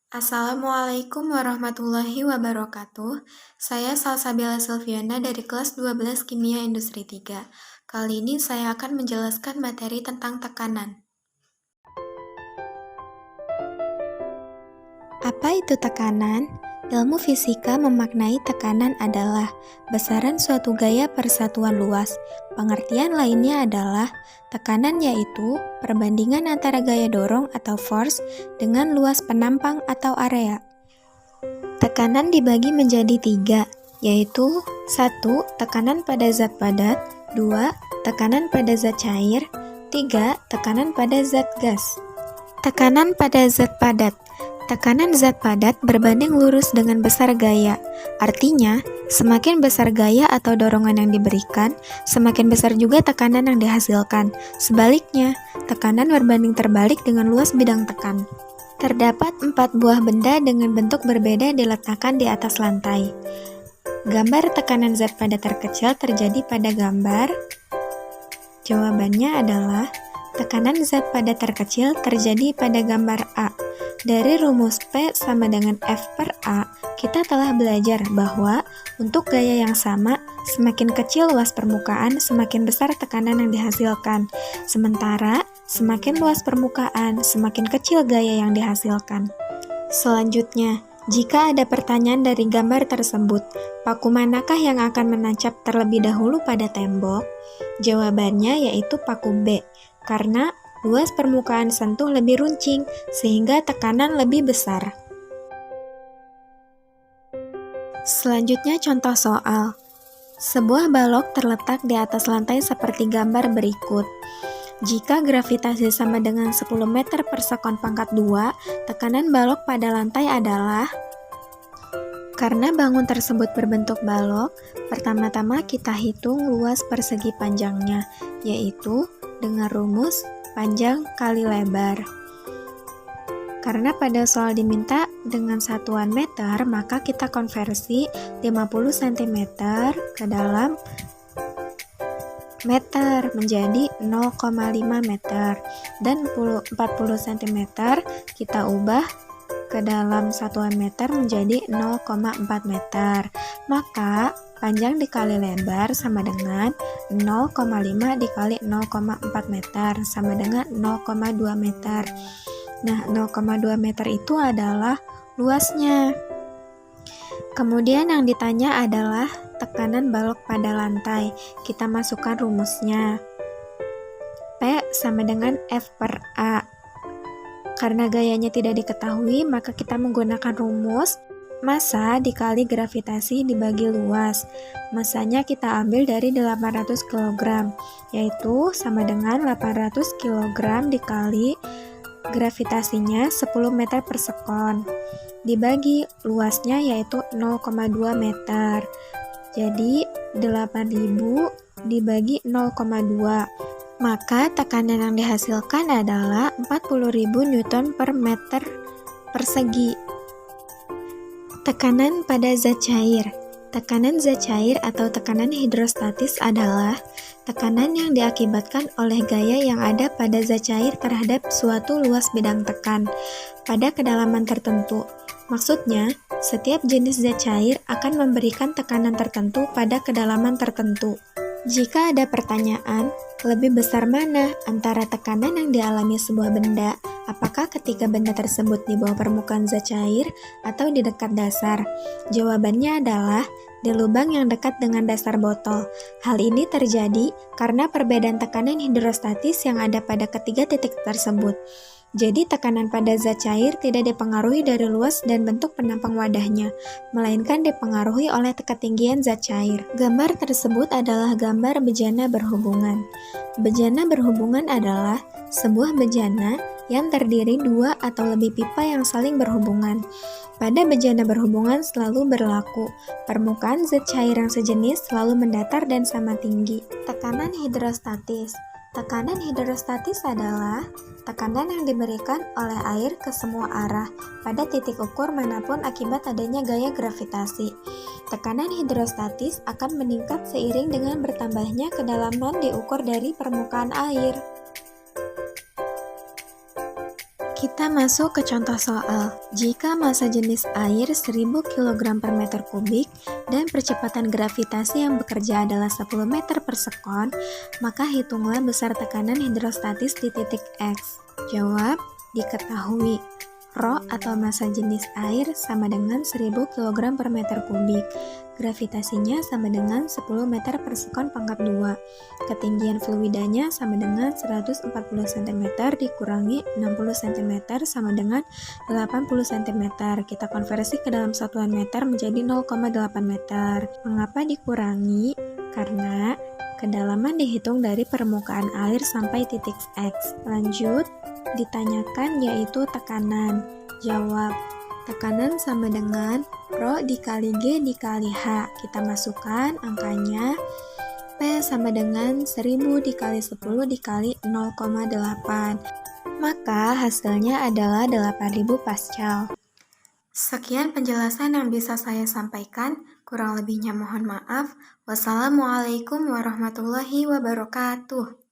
Assalamualaikum warahmatullahi wabarakatuh. Saya Salsabila Silviana dari kelas 12 Kimia Industri 3. Kali ini saya akan menjelaskan materi tentang tekanan. Apa itu tekanan? Ilmu fisika memaknai tekanan adalah besaran suatu gaya persatuan luas. Pengertian lainnya adalah tekanan yaitu perbandingan antara gaya dorong atau force dengan luas penampang atau area. Tekanan dibagi menjadi 3, yaitu 1. Tekanan pada zat padat, 2. Tekanan pada zat cair, 3. Tekanan pada zat gas. Tekanan pada zat padat. Tekanan zat padat berbanding lurus dengan besar gaya. Artinya, semakin besar gaya atau dorongan yang diberikan, semakin besar juga tekanan yang dihasilkan. Sebaliknya, tekanan berbanding terbalik dengan luas bidang tekan. Terdapat 4 buah benda dengan bentuk berbeda diletakkan di atas lantai. Gambar tekanan zat padat terkecil terjadi pada gambar. Jawabannya adalah tekanan zat padat terkecil terjadi pada gambar A. Dari rumus P sama dengan F per A, kita telah belajar bahwa untuk gaya yang sama, semakin kecil luas permukaan, semakin besar tekanan yang dihasilkan. Sementara, semakin luas permukaan, semakin kecil gaya yang dihasilkan. Selanjutnya, jika ada pertanyaan dari gambar tersebut, paku manakah yang akan menancap terlebih dahulu pada tembok? Jawabannya yaitu paku B, karena luas permukaan sentuh lebih runcing, sehingga tekanan lebih besar. Selanjutnya contoh soal. Sebuah balok terletak di atas lantai seperti gambar berikut. Jika gravitasi sama dengan 10 meter per sekon pangkat 2, tekanan balok pada lantai adalah... Karena bangun tersebut berbentuk balok, pertama-tama kita hitung luas persegi panjangnya, yaitu dengan rumus panjang kali lebar. Karena pada soal diminta dengan satuan meter, maka kita konversi 50 cm ke dalam meter menjadi 0,5 meter, dan 40 cm kita ubah ke dalam satuan meter menjadi 0,4 meter. Maka panjang dikali lebar sama dengan 0,5 dikali 0,4 meter sama dengan 0,2 meter. Nah, 0,2 meter itu adalah luasnya. Kemudian yang ditanya adalah tekanan balok pada lantai. Kita masukkan rumusnya. P sama dengan F per A. Karena gayanya tidak diketahui, maka kita menggunakan rumus massa dikali gravitasi dibagi luas. Massanya kita ambil dari 800 kg, yaitu sama dengan 800 kg dikali gravitasinya 10 meter per sekon. Dibagi luasnya yaitu 0,2 meter. Jadi 8.000 dibagi 0,2. Maka tekanan yang dihasilkan adalah 40.000 Newton per meter persegi. Tekanan pada zat cair. Tekanan zat cair atau tekanan hidrostatis adalah tekanan yang diakibatkan oleh gaya yang ada pada zat cair terhadap suatu luas bidang tekan pada kedalaman tertentu. Maksudnya, setiap jenis zat cair akan memberikan tekanan tertentu pada kedalaman tertentu. Jika ada pertanyaan, lebih besar mana antara tekanan yang dialami sebuah benda, apakah ketika benda tersebut di bawah permukaan zat cair atau di dekat dasar? Jawabannya adalah di lubang yang dekat dengan dasar botol. Hal ini terjadi karena perbedaan tekanan hidrostatis yang ada pada ketiga titik tersebut. Jadi tekanan pada zat cair tidak dipengaruhi dari luas dan bentuk penampang wadahnya, melainkan dipengaruhi oleh ketinggian zat cair. Gambar tersebut adalah gambar bejana berhubungan. Bejana berhubungan adalah sebuah bejana yang terdiri 2 atau lebih pipa yang saling berhubungan. Pada bejana berhubungan selalu berlaku, permukaan zat cair yang sejenis selalu mendatar dan sama tinggi. Tekanan hidrostatis. Tekanan hidrostatis adalah tekanan yang diberikan oleh air ke semua arah pada titik ukur manapun akibat adanya gaya gravitasi. Tekanan hidrostatis akan meningkat seiring dengan bertambahnya kedalaman diukur dari permukaan air. Kita masuk ke contoh soal. Jika massa jenis air 1000 kg per meter kubik dan percepatan gravitasi yang bekerja adalah 10 meter per sekon, maka hitunglah besar tekanan hidrostatis di titik X. Jawab, diketahui. Rho atau massa jenis air sama dengan 1000 kg per meter kubik. Gravitasinya sama dengan 10 meter per sekon pangkat 2. Ketinggian fluidanya sama dengan 140 cm dikurangi 60 cm sama dengan 80 cm. Kita konversi ke dalam satuan meter menjadi 0,8 meter. Mengapa dikurangi? Karena kedalaman dihitung dari permukaan air sampai titik X. Lanjut, ditanyakan yaitu tekanan. Jawab, tekanan sama dengan Rho dikali G dikali H. Kita masukkan angkanya. P sama dengan 1000 dikali 10 dikali 0,8. Maka hasilnya adalah 8000 Pascal. Sekian penjelasan yang bisa saya sampaikan. Kurang lebihnya mohon maaf. Wassalamualaikum warahmatullahi wabarakatuh.